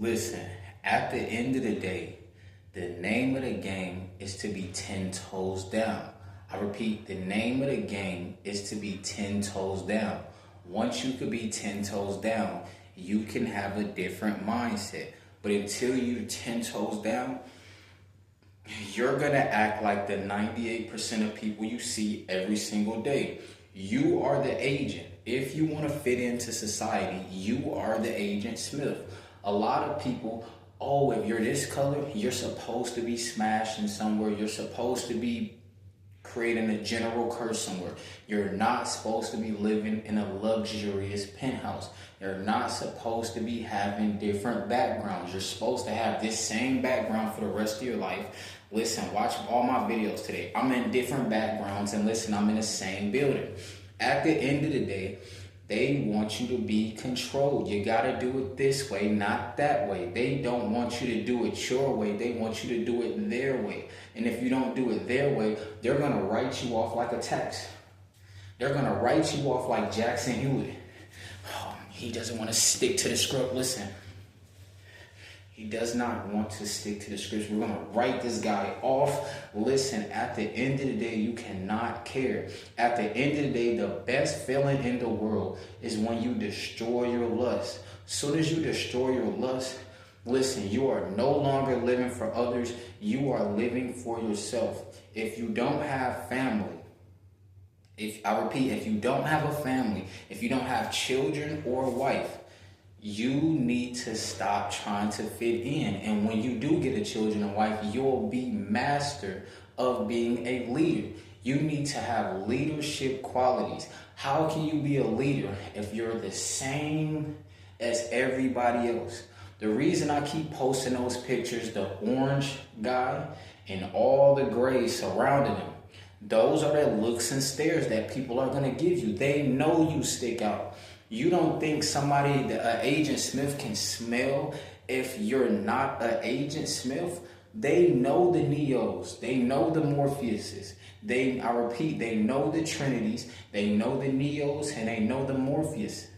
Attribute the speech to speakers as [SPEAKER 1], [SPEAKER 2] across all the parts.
[SPEAKER 1] Listen, at the end of the day, the name of the game is to be 10 toes down. I repeat, the name of the game is to be 10 toes down. Once you could be 10 toes down, you can have a different mindset. But until you're 10 toes down, you're going to act like the 98% of people you see every single day. You are the agent. If you want to fit into society, you are the Agent Smith. A lot of people, oh, if you're this color, you're supposed to be smashing somewhere. You're supposed to be creating a general curse somewhere. You're not supposed to be living in a luxurious penthouse. You're not supposed to be having different backgrounds. You're supposed to have this same background for the rest of your life. Listen, watch all my videos today. I'm in different backgrounds, and listen, I'm in the same building. At the end of the day, they want you to be controlled. You gotta do it this way, not that way. They don't want you to do it your way. They want you to do it their way. And if you don't do it their way, they're gonna write you off like a text. They're gonna write you off like Jackson Hewitt. Oh, he doesn't want to stick to the script. Listen, he does not want to stick to the scripts. We're going to write this guy off. Listen, at the end of the day, you cannot care. At the end of the day, the best feeling in the world is when you destroy your lust. As soon as you destroy your lust, listen, you are no longer living for others. You are living for yourself. If you don't have family, if you don't have a family, if you don't have children or a wife, you need to stop trying to fit in. And when you do get a children and wife, you'll be master of being a leader. You need to have leadership qualities. How can you be a leader if you're the same as everybody else? The reason I keep posting those pictures, the orange guy and all the gray surrounding him, those are the looks and stares that people are going to give you. They know you stick out. You don't think somebody, Agent Smith, can smell if you're not an Agent Smith? They know the Neos. They know the Morpheuses. I repeat, they know the Trinities. They know the Neos and they know the Morpheus.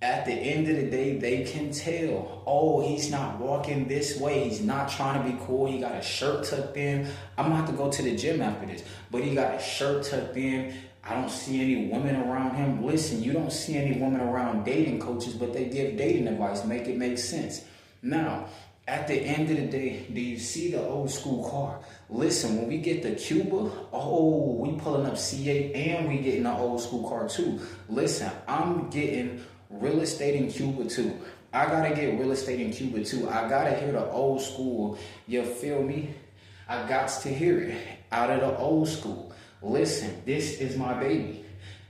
[SPEAKER 1] At the end of the day, they can tell, oh, he's not walking this way. He's not trying to be cool. He got a shirt tucked in. I'm going to have to go to the gym after this. But he got a shirt tucked in. I don't see any women around him. Listen, you don't see any women around dating coaches, but they give dating advice. Make it make sense. Now, at the end of the day, do you see the old school car? Listen, when we get to Cuba, oh, we pulling up C8 and we getting an old school car too. Listen, I'm getting real estate in Cuba too. I gotta get real estate in Cuba too. I gotta hear the old school. You feel me? I got to hear it out of the old school. Listen, this is my baby.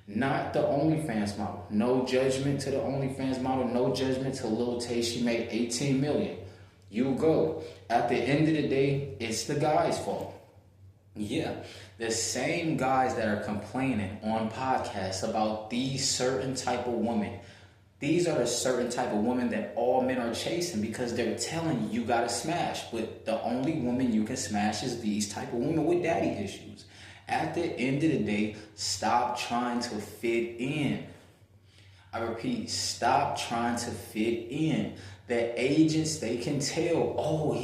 [SPEAKER 1] Not the OnlyFans model. No judgment to the OnlyFans model. No judgment to Lil Tay. She made 18 million. You go. At the end of the day, it's the guy's fault. Yeah, the same guys that are complaining on podcasts about these certain type of women. These are the certain type of women that all men are chasing because they're telling you gotta smash. But the only woman you can smash is these type of women with daddy issues. At the end of the day, stop trying to fit in. I repeat, stop trying to fit in. The agents, they can tell, oh,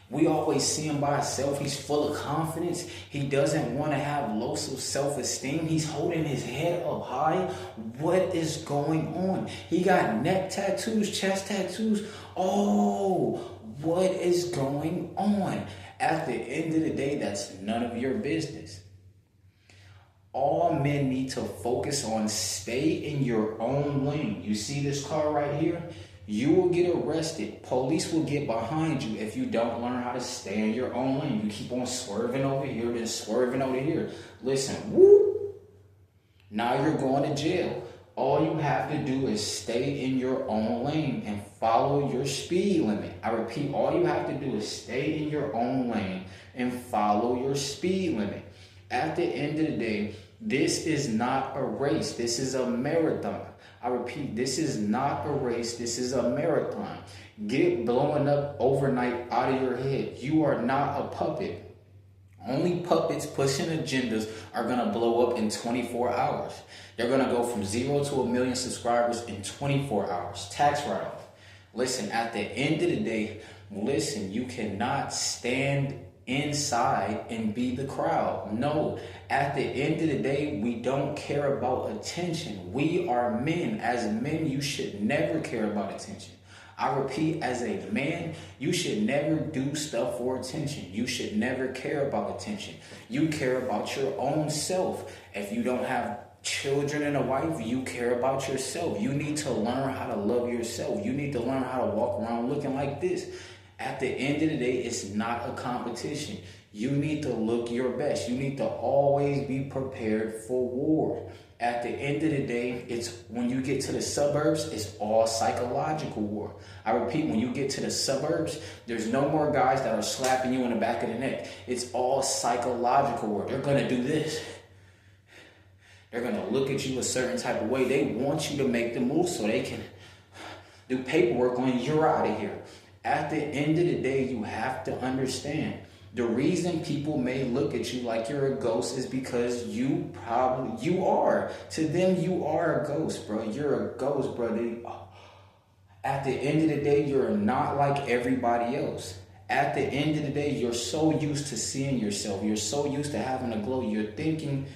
[SPEAKER 1] we always see him by himself. He's full of confidence. He doesn't want to have low self-esteem. He's holding his head up high. What is going on? He got neck tattoos, chest tattoos. Oh, what is going on? At the end of the day, that's none of your business. All men need to focus on stay in your own lane. You see this car right here? You will get arrested. Police will get behind you if you don't learn how to stay in your own lane. You keep on swerving over here, then swerving over here. Listen, whoop. Now you're going to jail. All you have to do is stay in your own lane and follow your speed limit. I repeat, all you have to do is stay in your own lane and follow your speed limit. At the end of the day, this is not a race. This is a marathon. I repeat, this is not a race. This is a marathon. Get blowing up overnight out of your head. You are not a puppet. Only puppets pushing agendas are going to blow up in 24 hours. They're going to go from 0 to 1 million subscribers in 24 hours. Tax write-off. Listen, at the end of the day, listen, you cannot stand inside and be the crowd. No, at the end of the day, we don't care about attention. We are men. As men, you should never care about attention. I repeat, as a man, you should never do stuff for attention. You should never care about attention. You care about your own self. If you don't have children and a wife, you care about yourself. You need to learn how to love yourself. You need to learn how to walk around looking like this. At the end of the day, it's not a competition. You need to look your best. You need to always be prepared for war. At the end of the day, it's when you get to the suburbs, it's all psychological war. I repeat, when you get to the suburbs, there's no more guys that are slapping you in the back of the neck. It's all psychological war. They're going to do this. They're going to look at you a certain type of way. They want you to make the move so they can do paperwork on you're out of here. At the end of the day, you have to understand. The reason people may look at you like you're a ghost is because you are. To them, you are a ghost, bro. You're a ghost, bro. At the end of the day, you're not like everybody else. At the end of the day, you're so used to seeing yourself. You're so used to having a glow. You're thinking,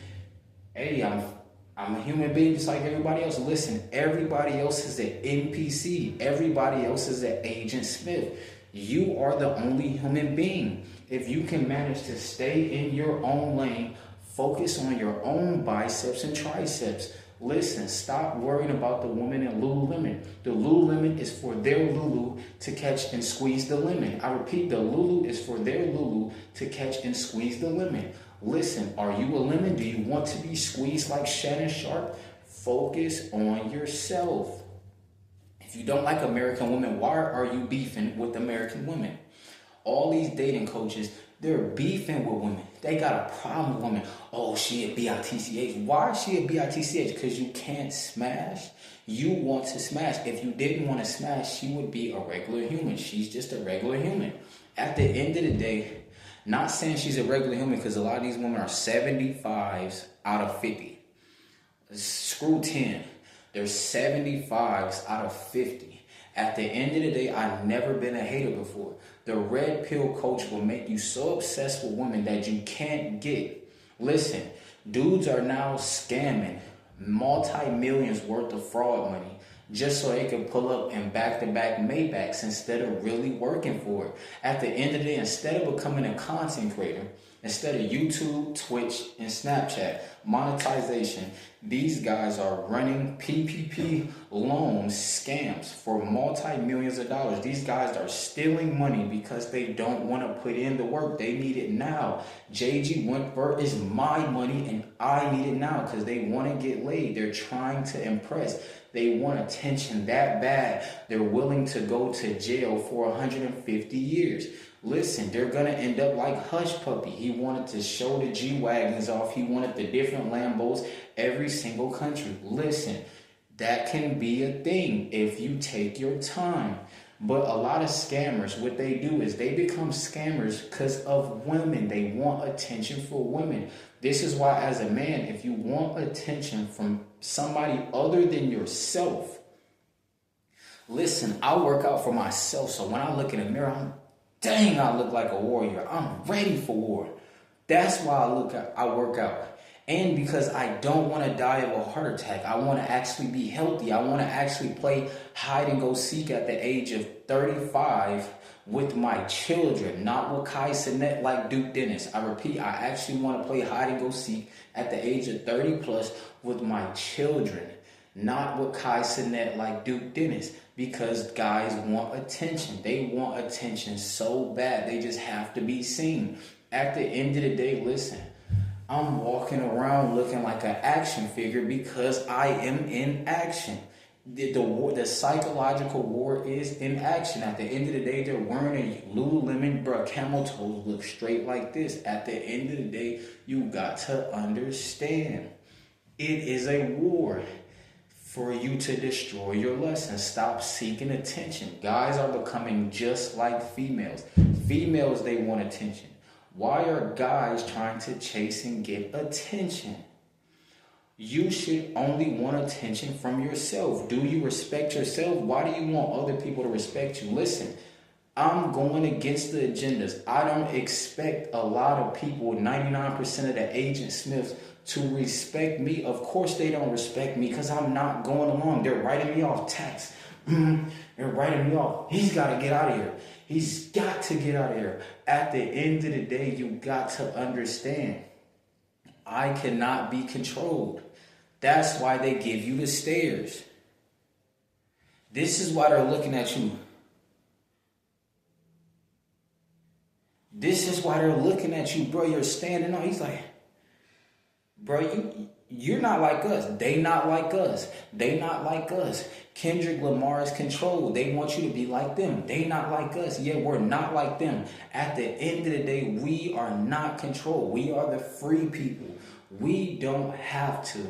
[SPEAKER 1] hey, I'm a human being just like everybody else. Listen, everybody else is an NPC. Everybody else is an Agent Smith. You are the only human being. If you can manage to stay in your own lane, focus on your own biceps and triceps. Listen, stop worrying about the woman in Lululemon. The Lululemon is for their Lulu to catch and squeeze the lemon. I repeat, the Lulu is for their Lulu to catch and squeeze the lemon. Listen, are you a lemon? Do you want to be squeezed like Shannon Sharpe? Focus on yourself. If you don't like American women, why are you beefing with American women? All these dating coaches, they're beefing with women. They got a problem with women. Oh, she a B-I-T-C-H. Why is she a B-I-T-C-H? Because you can't smash. You want to smash. If you didn't want to smash, she would be a regular human. She's just a regular human. At the end of the day, not saying she's a regular human because a lot of these women are 75s out of 50. Screw 10. They're 75s out of 50. At the end of the day, I've never been a hater before. The red pill coach will make you so obsessed with women that you can't get. Listen, dudes are now scamming multi-millions worth of fraud money just so they can pull up in back-to-back Maybachs instead of really working for it. At the end of the day, instead of becoming a content creator, instead of YouTube, Twitch, and Snapchat, monetization, these guys are running PPP loan scams for multi-millions of dollars. These guys are stealing money because they don't want to put in the work. They need it now. JG Wentworth is my money and I need it now because they want to get laid. They're trying to impress. They want attention that bad. They're willing to go to jail for 150 years. Listen, they're going to end up like Hush Puppy. He wanted to show the G-Wagons off. He wanted the different Lambos every single country. Listen, that can be a thing if you take your time. But a lot of scammers, what they do is they become scammers because of women. They want attention for women. This is why, as a man, if you want attention from somebody other than yourself, listen, I work out for myself. So when I look in the mirror, dang, I look like a warrior. I'm ready for war. That's why I work out. And because I don't want to die of a heart attack. I want to actually be healthy. I want to actually play hide and go seek at the age of 35 with my children, not with Kai Cenat like Duke Dennis. I repeat, I actually want to play hide and go seek at the age of 30 plus with my children, not with Kai Cenat like Duke Dennis. Because guys want attention. They want attention so bad. They just have to be seen. At the end of the day, listen, I'm walking around looking like an action figure because I am in action. The psychological war is in action. At the end of the day, they're wearing a Lululemon, bro. Camel toes look straight like this. At the end of the day, you got to understand. It is a war for you to destroy your lesson. Stop seeking attention. Guys are becoming just like females. Females, they want attention. Why are guys trying to chase and get attention? You should only want attention from yourself. Do you respect yourself? Why do you want other people to respect you? Listen, I'm going against the agendas. I don't expect a lot of people, 99% of the Agent Smiths, to respect me. Of course they don't respect me because I'm not going along. They're writing me off tax. They're writing me off. He's got to get out of here. He's got to get out of here. At the end of the day, you got to understand, I cannot be controlled. That's why they give you the stares. This is why they're looking at you. This is why they're looking at you, bro. You're standing on. He's like, bro, you're not like us. They not like us. They not like us. Kendrick Lamar is controlled. They want you to be like them. They not like us. Yeah, we're not like them. At the end of the day, we are not controlled. We are the free people. We don't have to.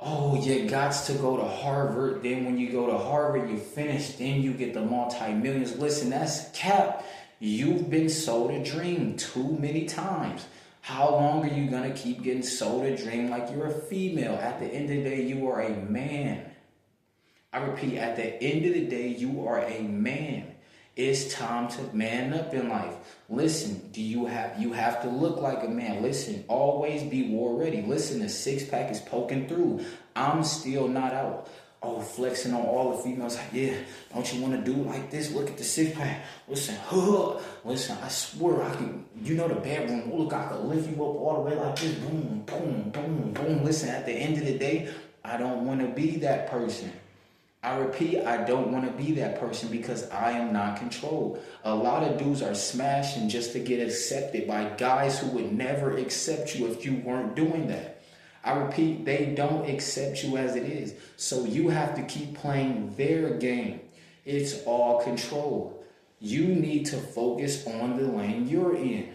[SPEAKER 1] Oh, you got to go to Harvard. Then when you go to Harvard, you finish. Then you get the multi-millions. Listen, that's cap. You've been sold a dream too many times. How long are you going to keep getting sold a dream like you're a female? At the end of the day, you are a man. I repeat, at the end of the day, you are a man. It's time to man up in life. Listen, you have to look like a man. Listen, always be war ready. Listen, the six-pack is poking through. I'm still not out. Oh, flexing on all the females. Like, yeah, don't you want to do like this? Look at the six-pack. Listen, listen, I swear I can, the bedroom. Look, I can lift you up all the way like this. Boom, boom, boom, boom. Listen, at the end of the day, I don't want to be that person. I repeat, I don't want to be that person because I am not controlled. A lot of dudes are smashing just to get accepted by guys who would never accept you if you weren't doing that. I repeat, they don't accept you as it is. So you have to keep playing their game. It's all control. You need to focus on the lane you're in.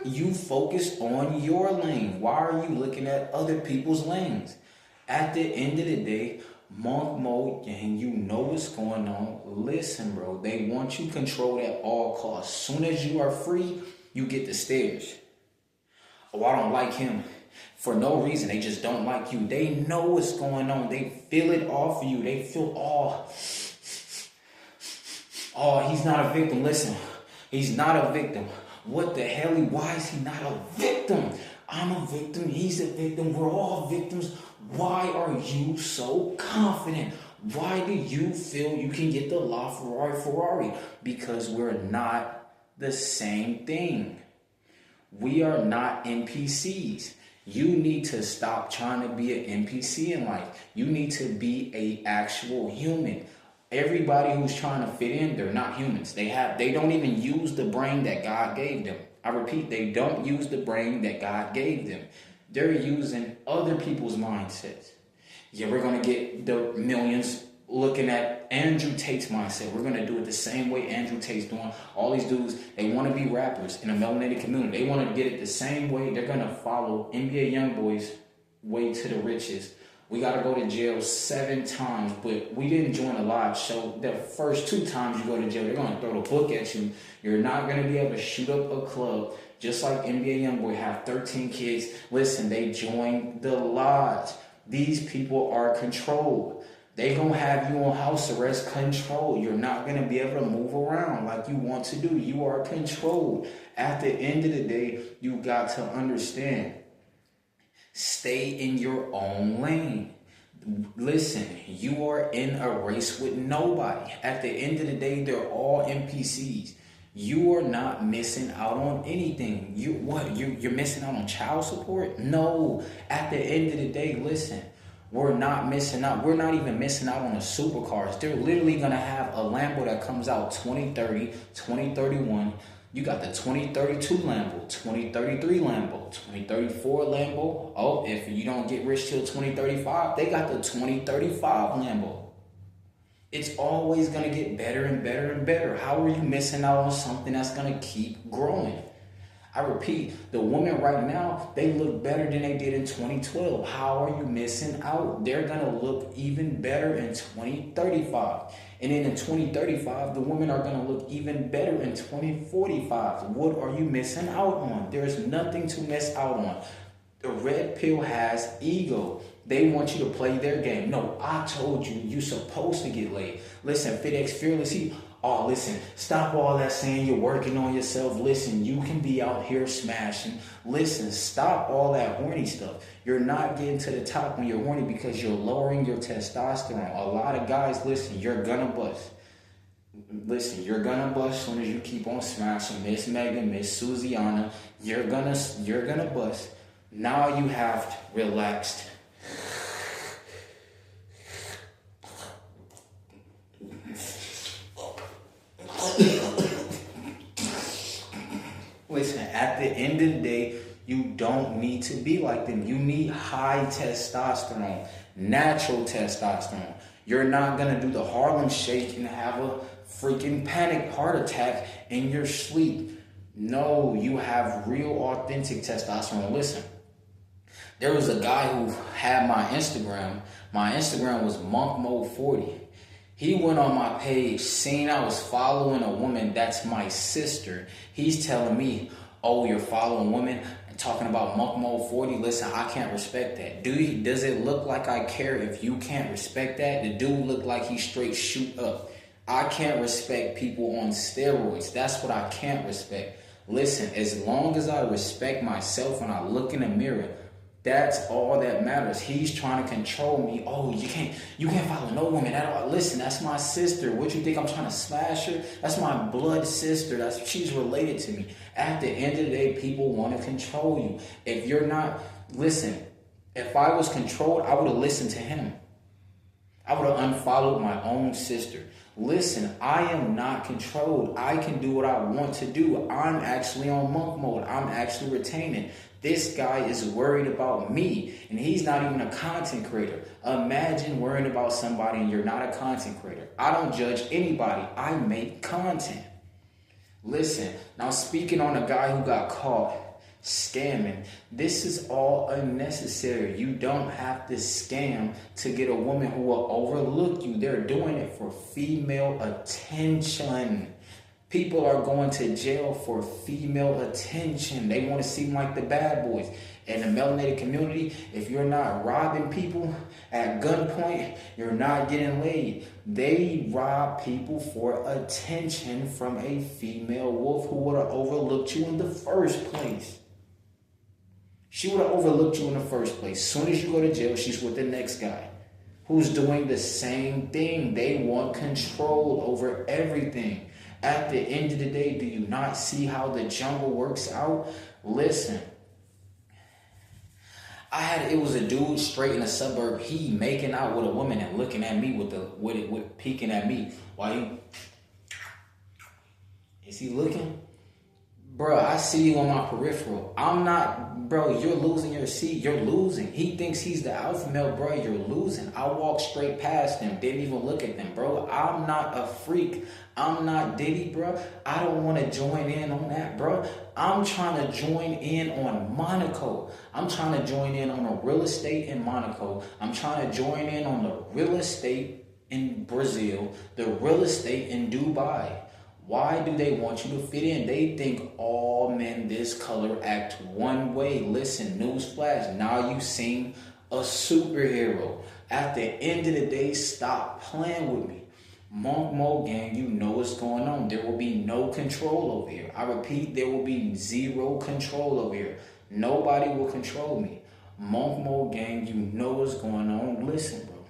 [SPEAKER 1] You focus on your lane. Why are you looking at other people's lanes? At the end of the day, Monk Mode Gang, you know what's going on. Listen, bro, they want you controlled at all costs. Soon as you are free, you get the stares. Oh, I don't like him. For no reason, they just don't like you. They know what's going on. They feel it off of you. They feel, oh, he's not a victim. Listen, he's not a victim. What the hell? Why is he not a victim? I'm a victim. He's a victim. We're all victims. Why are you so confident? Why do you feel you can get the Ferrari? Because we're not the same thing. We are not NPCs. You need to stop trying to be an NPC in life. You need to be an actual human. Everybody who's trying to fit in, they're not humans. They don't even use the brain that God gave them. I repeat, they don't use the brain that God gave them. They're using other people's mindsets. Yeah, we're going to get the millions looking at Andrew Tate's mindset. We're going to do it the same way Andrew Tate's doing. All these dudes, they want to be rappers in a melanated community. They want to get it the same way. They're going to follow NBA Youngboy's way to the riches. We got to go to jail 7 times, but we didn't join a live show. The first 2 times you go to jail, they're going to throw the book at you. You're not going to be able to shoot up a club. Just like NBA Youngboy have 13 kids. Listen, they joined the lodge. These people are controlled. They going to have you on house arrest control. You're not going to be able to move around like you want to do. You are controlled. At the end of the day, you got to understand. Stay in your own lane. Listen, you are in a race with nobody. At the end of the day, they're all NPCs. You are not missing out on anything. You're missing out on child support? No. At the end of the day, listen, we're not missing out. We're not even missing out on the supercars. They're literally going to have a Lambo that comes out 2030, 2031. You got the 2032 Lambo, 2033 Lambo, 2034 Lambo. Oh, if you don't get rich till 2035, they got the 2035 Lambo. It's always going to get better and better and better. How are you missing out on something that's going to keep growing? I repeat, the women right now, they look better than they did in 2012. How are you missing out? They're going to look even better in 2035. And then in 2035, the women are going to look even better in 2045. What are you missing out on? There's nothing to miss out on. The red pill has ego. They want you to play their game. No, I told you, you're supposed to get laid. Listen, FitX Fearless, listen, stop all that saying you're working on yourself. Listen, you can be out here smashing. Listen, stop all that horny stuff. You're not getting to the top when you're horny because you're lowering your testosterone. A lot of guys, listen, you're gonna bust. Listen, you're gonna bust as soon as you keep on smashing. Miss Megan, Miss Susiana, you're gonna bust. Now you have relaxed. Listen, at the end of the day, you don't need to be like them. You need high testosterone, natural testosterone. You're not going to do the Harlem Shake and have a freaking panic heart attack in your sleep. No, you have real authentic testosterone. Listen, there was a guy who had my Instagram. My Instagram was Monk Mode 40. He went on my page, seen I was following a woman that's my sister. He's telling me, oh, you're following women and talking about Monk Mode 40. Listen, I can't respect that. Does it look like I care if you can't respect that? The dude looked like he straight shoot up. I can't respect people on steroids. That's what I can't respect. Listen, as long as I respect myself and I look in the mirror, that's all that matters. He's trying to control me. Oh, you can't follow no woman at all. Listen, that's my sister. What you think I'm trying to smash her? That's my blood sister. She's related to me. At the end of the day, people want to control you. If you're not, listen, if I was controlled, I would have listened to him. I would have unfollowed my own sister. Listen, I am not controlled. I can do what I want to do. I'm actually on monk mode. I'm actually retaining. This guy is worried about me, and he's not even a content creator. Imagine worrying about somebody and you're not a content creator. I don't judge anybody. I make content. Listen, now speaking on a guy who got caught scamming, this is all unnecessary. You don't have to scam to get a woman who will overlook you. They're doing it for female attention. People are going to jail for female attention. They want to seem like the bad boys. In the melanated community, if you're not robbing people at gunpoint, you're not getting laid. They rob people for attention from a female wolf who would have overlooked you in the first place. She would have overlooked you in the first place. As soon as you go to jail, she's with the next guy who's doing the same thing. They want control over everything. At the end of the day, do you not see how the jungle works out? Listen, it was a dude straight in the suburb. He making out with a woman and looking at me with peeking at me while is he looking? Bro, I see you on my peripheral. I'm not, bro, you're losing your seat. You're losing. He thinks he's the alpha male, bro. You're losing. I walked straight past them. Didn't even look at them, bro. I'm not a freak. I'm not Diddy, bro. I don't want to join in on that, bro. I'm trying to join in on Monaco. I'm trying to join in on the real estate in Monaco. I'm trying to join in on the real estate in Brazil, the real estate in Dubai. Why do they want you to fit in? They think all men this color act one way. Listen, newsflash, now you seem a superhero. At the end of the day, stop playing with me. Monk Mode Gang, you know what's going on. There will be no control over here. I repeat, there will be zero control over here. Nobody will control me. Monk Mode Gang, you know what's going on. Listen, bro.